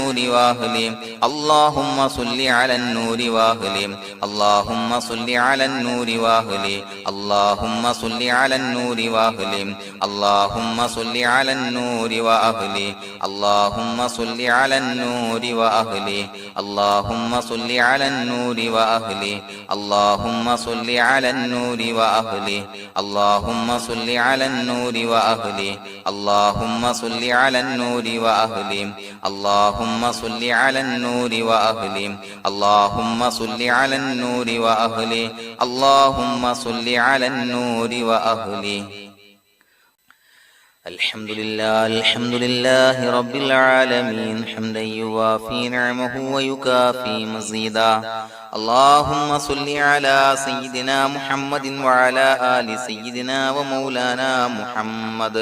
النور وأهله اللهم صل على النور وأهله اللهم صل على النور وأهله اللهم صل على النور وأهله اللهم صل على النور وأهله اللهم صل على النور وأهله اللهم صل على النور وأهله اللهم صل على النور وأهله اللهم صل على النور وأهله اللهم صل على النور وأهله اللهم صل على النور وأهله اللهم صل على النور وأهله اللهم صل على النور وأهله الحمد لله رب العالمين حمدا يوافي نعمه ويكافي مزيدا اللهم صل على سيدنا محمد وعلى آل سيدنا ومولانا محمد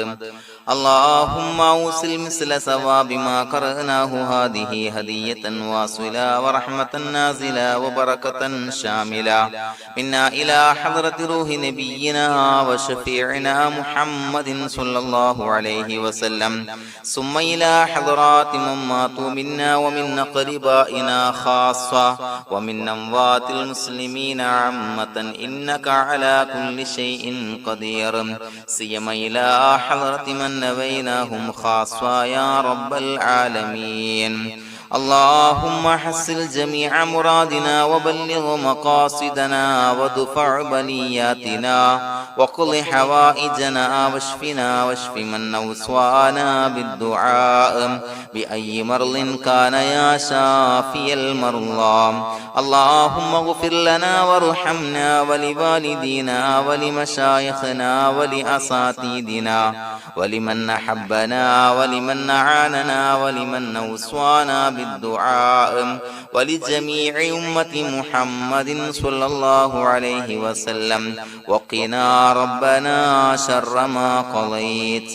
اللهم أوصل مثل ثواب ما قرأناه هذه هدية واصلة ورحمة نازلة وبركة شاملة منا إلى حضرة روح نبينا وشفيعنا محمد صلى الله عليه وسلم ثم إلى حضرات من ماتوا منا ومن أقربائنا خاصة ومن أموات المسلمين عامة إنك على كل شيء قدير سيما إلى حضرة من نبيناهم خاصة يا رب العالمين اللهم حصل جميع مرادنا وبلغ مقاصدنا ودفع بلياتنا وقض حوائجنا واشفنا واشف من أوصانا بالدعاء بأي مرض كان يا شافي المرضى اللهم اغفر لنا وارحمنا ولوالدينا ولمشايخنا ولأساتذتنا ولمن أحبنا ولمن أعاننا ولمن أوصانا بالدعاء ولجميع أمة محمد صلى الله عليه وسلم وقنا ربنا شر ما قضيت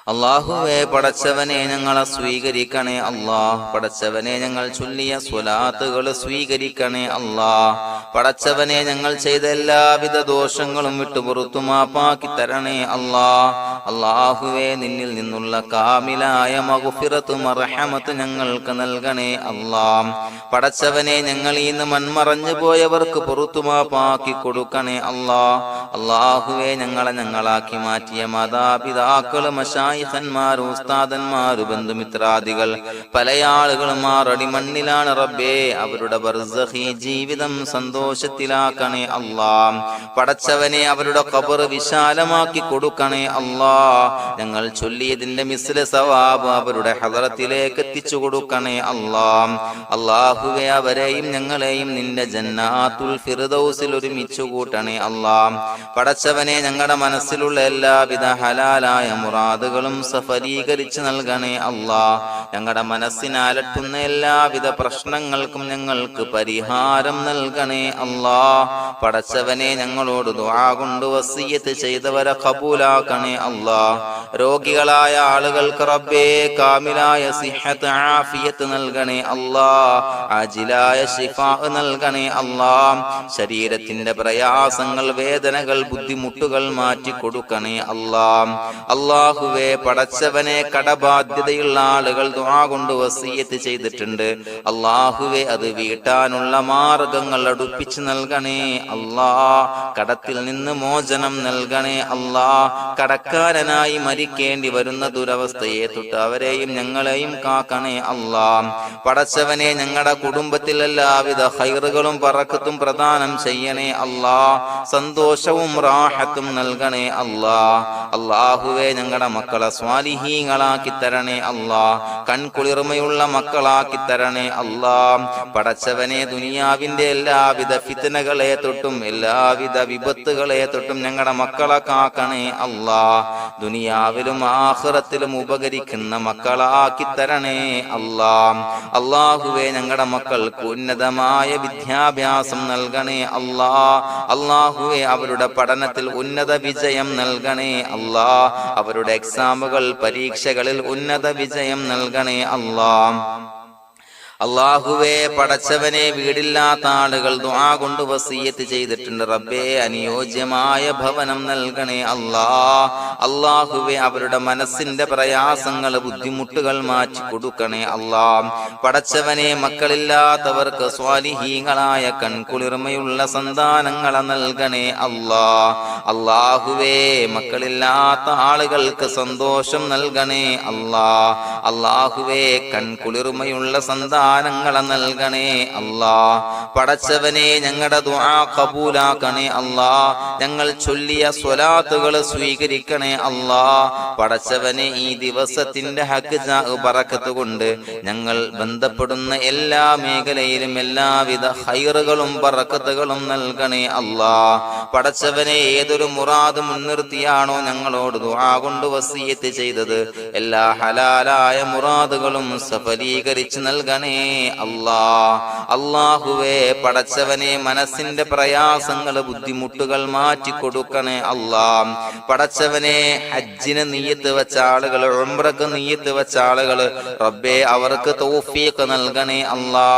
അല്ലാഹുവേ പടച്ചവനെ ഞങ്ങളെ സ്വീകരിക്കണേ അല്ലാഹ് പടച്ചവനെ ഞങ്ങൾ ചൊല്ലിയ സ്വലാത്തുകൾ സ്വീകരിക്കണേ അല്ലാഹ് പടച്ചവനെ ഞങ്ങൾ ചെയ്ത എല്ലാവിധ ദോഷങ്ങളും വിട്ടുപുറത്തു മാപ്പാക്കി തരണേ അല്ലാഹ് അല്ലാഹുവേ നിന്നിൽ നിന്നുള്ള കാമിലായ മഗ്ഫിറത്തും റഹ്മത്തും ഞങ്ങൾക്ക് നൽകണേ അല്ലാഹ് പടച്ചവനെ ഞങ്ങൾ ഇന്ന് മൺമറഞ്ഞു പോയവർക്ക് പുറത്തു മാപ്പാക്കി കൊടുക്കണേ അല്ലാഹ് അല്ലാഹുവേ ഞങ്ങളാക്കി മാറ്റിയ മാതാപിതാക്കളും ഖന്മാർ ഉസ്താദന്മാർ ബന്ധുമിത്രാദികൾ പല ആളുകളും ആറടി മണ്ണിലാണ് റബ്ബേ അവരുടെ ബർസഖി ജീവിതം സന്തോഷത്തിലാക്കണേ അല്ലാഹ് പടച്ചവനെ അവരുടെ ഖബർ വിശാലമാക്കി കൊടുക്കണേ അല്ലാഹ് ഞങ്ങൾ ചൊല്ലിയതിന്റെ മിസ്ല സവാബ് അവരുടെ ഹദറത്തിലേക്ക് എത്തിച്ചു കൊടുക്കണേ അല്ലാഹ് അല്ലാഹുവേ അവരെയും ഞങ്ങളെയും നിന്റെ ജന്നാത്തുൽ ഫിർദൗസിൽ ഒരുമിച്ചു കൂട്ടണേ അല്ലാഹ് പടച്ചവനെ ഞങ്ങളുടെ മനസ്സിലുള്ള എല്ലാവിധ ഹലാലായ മുറാദുകളും സഫലീകരിച്ച് നൽകണേ അല്ലാഹ് ഞങ്ങളുടെ മനസ്സിനെ അലട്ടുന്ന എല്ലാവിധ പ്രശ്നങ്ങൾക്കും ഞങ്ങൾക്ക് പരിഹാരം നൽകണേ അല്ലാഹ് പടച്ചവനെ ഞങ്ങളോട് ദുആ കൊണ്ട് വസിയ്യത്ത് ചെയ്തവരെ ഖബൂലാക്കണേ അല്ലാഹ് രോഗികളായ ആളുകൾക്ക് റബ്ബേ കാമിലായ സിഹത്ത് ആഫിയത്ത് നൽകണേ അല്ലാഹ് ആജിലായ ശിഫാ നൽകണേ അല്ലാഹ് ശരീരത്തിന്റെ പ്രയാസങ്ങൾ വേദനകൾ ബുദ്ധിമുട്ടുകൾ മാറ്റി കൊടുക്കണേ അല്ലാഹ് അല്ലാഹുവേ പടച്ചവനെ കടബാധ്യതയുള്ള ആളുകൾ ദുആ കൊണ്ട് വസിയ്യത്ത് ചെയ്തിട്ടുണ്ട് അല്ലാഹുവേ അത് വീട്ടാനുള്ള മാർഗങ്ങൾ അടുപ്പിച്ച് നൽകണേ അല്ലാഹ് കടത്തിൽ നിന്ന് മോചനം നൽകണേ അല്ലാഹ് കടക്കാരനായി മരിക്കേണ്ടി വരുന്ന ദുരവസ്ഥയെ തൊട്ട് അവരെയും ഞങ്ങളെയും കാക്കണേ അല്ലാഹ് പടച്ചവനെ ഞങ്ങളുടെ കുടുംബത്തിൽ എല്ലാവിധ ഖൈറുകളും ബറക്കത്തും പ്രദാനം ചെയ്യണേ അല്ലാഹ് സന്തോഷവും റാഹത്തും നൽകണേ അല്ലാഹ് അല്ലാഹുവേ ഞങ്ങളുടെ മക്കളെ സ്വാലിഹീങ്ങളാക്കി തരണേ അല്ലാഹ് കൺകുളിർമയുള്ള മക്കളാക്കി തരണേ അല്ലാഹ് പടച്ചവനെ ദുനിയാവിന്റെ എല്ലാവിധ ഫിത്നകളെ തൊട്ടും എല്ലാവിധ വിപത്തുകളെ തൊട്ടും ഞങ്ങളുടെ മക്കളെ കാക്കണേ അല്ലാഹ് ദുനിയാവിലും ആഖിറത്തിലും ഉപകരിക്കുന്ന മക്കളാക്കി തരണേ അല്ലാഹ് അല്ലാഹുവേ ഞങ്ങളുടെ മക്കൾക്ക് ഉന്നതമായ വിദ്യാഭ്യാസം നൽകണേ അല്ലാഹ് അല്ലാഹുവേ അവരുടെ പഠനത്തിൽ ഉന്നത വിജയം നൽകണേ അല്ലാഹ് അവരുടെ എക്സാമുകൾ പരീക്ഷകളിൽ ഉന്നത വിജയം നൽകണേ അല്ലാഹ് അല്ലാഹുവേ, പടച്ചവനെ, വീടില്ലാത്ത ആളുകൾ ദുആ കൊണ്ട് വസിയ്യത്ത് ചെയ്തിട്ടുണ്ട്. റബ്ബേ, അനുയോജ്യമായ ഭവനം നൽകണേ അല്ലാ. അല്ലാഹുവേ, അവരുടെ മനസ്സിന്റെ പ്രയാസങ്ങൾ, ബുദ്ധിമുട്ടുകൾ മാറ്റി കൊടുക്കണേ അല്ലാ. പടച്ചവനെ, മക്കളില്ലാത്തവർക്ക് സ്വാലിഹീങ്ങളായ കൺകുളിർമയുള്ള സന്താനങ്ങളെ നൽകണേ അല്ലാ. അല്ലാഹുവേ, മക്കളില്ലാത്ത ആളുകൾക്ക് സന്തോഷം നൽകണേ അല്ലാ. അല്ലാഹുവേ, കൺകുളിർമയുള്ള സന്താനങ്ങളെ നൽകണേ അല്ലാ. പടച്ചവനെ, ഞങ്ങളുടെ ദുആ ഖബൂലാക്കണേ അല്ലാ. ഞങ്ങൾ ചൊല്ലിയ സ്വലാത്തുകൾ സ്വീകരിക്കണേ അല്ലാ. പടച്ചവനെ, ഈ ദിവസത്തിന്റെ ഹക്ക് ബറക്കത്ത് കൊണ്ട് ഞങ്ങൾ ബന്ധപ്പെടുന്ന എല്ലാ മേഖലയിലും എല്ലാവിധ ഖൈറുകളും ബറക്കത്തുകളും നൽകണേ അല്ലാ. പടച്ചവനെ, ഏതൊരു മുറാദ് മുൻനിർത്തിയാണോ ഞങ്ങളോട് ദുആ കൊണ്ട് വസിയ്യത്ത് ചെയ്തത്, എല്ലാ ഹലാലായ മുറാദുകളും സഫലീകരിച്ച് നൽകണേ അല്ലാ. അല്ലാഹുവേ, പടച്ചവനെ, മനസ്സിന്റെ പ്രയാസങ്ങൾ, ബുദ്ധിമുട്ടുകൾ മാറ്റി കൊടുക്കണേ അല്ലാ. പടച്ചവനെ, ഹജ്ജിന് നിയ്യത്ത് വെച്ച ആളുകൾ, ഉംറക്ക് നിയ്യത്ത് വെച്ച ആളുകൾ, റബ്ബേ, അവർക്ക് തൗഫീഖ് നൽകണേ അല്ലാ.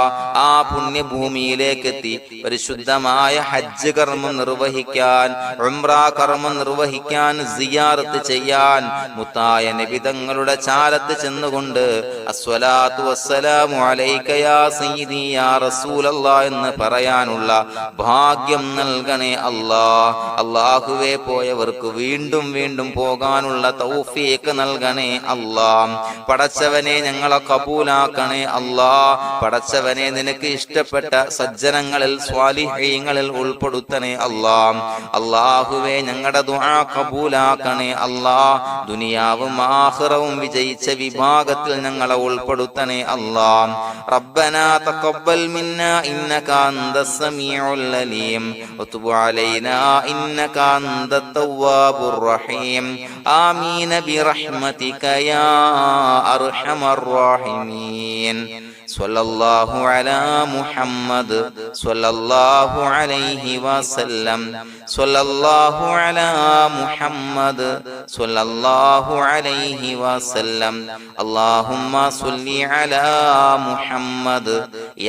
ആ പുണ്യഭൂമിയിലേക്ക് എത്തി പരിശുദ്ധമായ ഹജ്ജ് കർമ്മം നിർവഹിക്കാൻ, ഉംറ കർമ്മം നിർവഹിക്കാൻ, സിയാറത്ത് ചെയ്യാൻ, മുത്തായ നബി തങ്ങളുടെ ചാരത്ത് ചെന്നുകൊണ്ട് അസ്സലാത്തു വസ്സലാമു അലൈക യാ സയ്യിദി യാ റസൂലല്ലാഹ് എന്ന് പറയാനുള്ള ഭാഗ്യം നൽകണേ അല്ലാ. അല്ലാഹുവേ, പോയവർക്ക് വീണ്ടും വീണ്ടും പോകാനുള്ള തൗഫീഖ് നൽകണേ അല്ലാ. പടച്ചവനെ, ഞങ്ങളെ കബൂലാക്കണേ അല്ലാ. പടച്ചവനെ, നിനക്ക് ഇഷ്ടപ്പെട്ട സജ്ജനങ്ങളിൽ, സ്വാലിഹീങ്ങളിൽ ഉൾപ്പെടുത്തണേ അല്ലാ. അല്ലാഹുവേ, ഞങ്ങളുടെ ദുആ കബൂലാക്കണേ അല്ലാ. ദുനിയാവും ആഖിറവും വിജയിച്ച വിഭാഗത്തിൽ ഞങ്ങളെ ഉൾപ്പെടുത്തണേ അല്ലാ. റബ്ബനാ തഖബ്ബൽ മിന്നാ ഇന്നക അൻതസ് സമീഉൽ അലീം വതുബ് അലൈനാ ഇന്നക അൻതത് തവ്വാബുർ റഹീം. ആമീൻ ബിറഹ്മതിക യാ അർഹമർ റഹീമീൻ. സ്വല്ലല്ലാഹു അലാ മുഹമ്മദ് സ്വല്ലല്ലാഹു അലൈഹി വസല്ലം. സ്വല്ലല്ലാഹു അലാ മുഹമ്മദ് സ്വല്ലല്ലാഹു അലൈഹി വസല്ലം. അല്ലാഹുമ്മ സ്വല്ലി അലാ മുഹമ്മദ്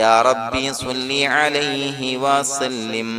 യാ റബ്ബി സ്വല്ലി അലൈഹി വസല്ലം.